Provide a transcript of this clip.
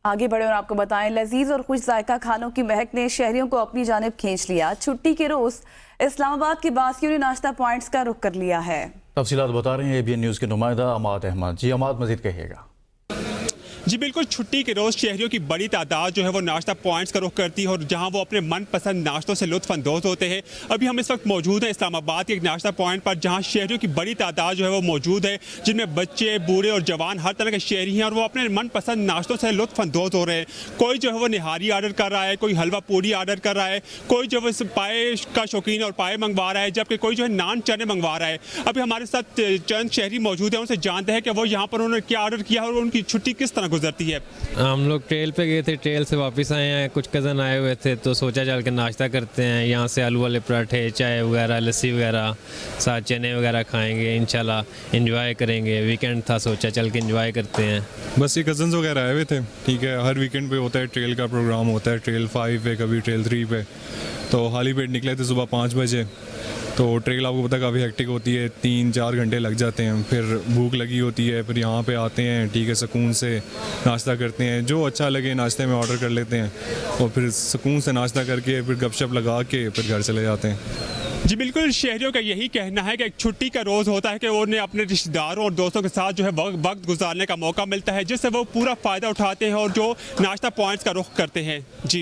आगे बढ़े और आपको बताएं, लजीज और खुश जायका खानों की महक ने शहरियों को अपनी जानिब खींच लिया। छुट्टी के रोज इस्लामाबाद के बासियों ने नाश्ता पॉइंट्स का रुख कर लिया है। तफसीलात बता रहे हैं ABN न्यूज़ के नुमाइंदा अमाद अहमद। जी अमाद, मजीद कहिएगा। जी बिल्कुल, छुट्टी के रोज़ शहरियों की बड़ी तादाद जो है वो नाश्ता पॉइंट्स का रुख करती है और जहां वो अपने मनपसंद नाश्तों से लुत्फ़अंदोज़ होते हैं। अभी हम इस वक्त मौजूद हैं इस्लामाबाद के एक नाश्ता पॉइंट पर, जहां शहरियों की बड़ी तादाद जो है वो मौजूद है, जिनमें बच्चे, बूढ़े और जवान हर तरह के शहरी हैं और वो अपने मनपसंद नाश्तों से लुत्फ़अंदोज़ हो रहे हैं। कोई जो है वो निहारी आर्डर कर रहा है, कोई हलवा पूड़ी आर्डर कर रहा है, कोई जो है पाए का शौकीन और पाए मंगवा रहा है, जबकि कोई जो है नान चने मंगवा रहा है। अभी हमारे साथ चंद शहरी मौजूद हैं, उनसे जानते हैं कि वो यहाँ पर उन्होंने क्या आर्डर किया और उनकी छुट्टी किस तरह गुजरती है। हम लोग ट्रेल पे गए थे, ट्रेल से वापस आए हैं। कुछ कज़न आए हुए थे तो सोचा चल के नाश्ता करते हैं। यहाँ से आलू वाले पराठे, चाय वगैरह, लस्सी वगैरह, साथ चने वगैरह खाएंगे। इंशाल्लाह एंजॉय करेंगे। वीकेंड था, सोचा चल के एंजॉय करते हैं। बस ये कज़न्स वगैरह आए हुए थे। ठीक है, हर वीकेंड पे होता है ट्रेल का प्रोग्राम, होता है ट्रेल 5 पे, कभी ट्रेल 3 पे। तो खाली पेट निकले थे सुबह 5 बजे। तो ट्रेल आपको पता काफ़ी हेक्टिक होती है, 3-4 घंटे लग जाते हैं। फिर भूख लगी होती है, फिर यहाँ पे आते हैं, ठीक है, सुकून से नाश्ता करते हैं। जो अच्छा लगे नाश्ते में ऑर्डर कर लेते हैं और फिर सुकून से नाश्ता करके फिर गपशप लगा के फिर घर चले जाते हैं। जी बिल्कुल, शहरियों का यही कहना है कि एक छुट्टी का रोज़ होता है कि उन्हें अपने रिश्तेदारों और दोस्तों के साथ जो है वक्त गुजारने का मौका मिलता है, जिससे वो पूरा फ़ायदा उठाते हैं और जो नाश्ता पॉइंट्स का रुख करते हैं। जी।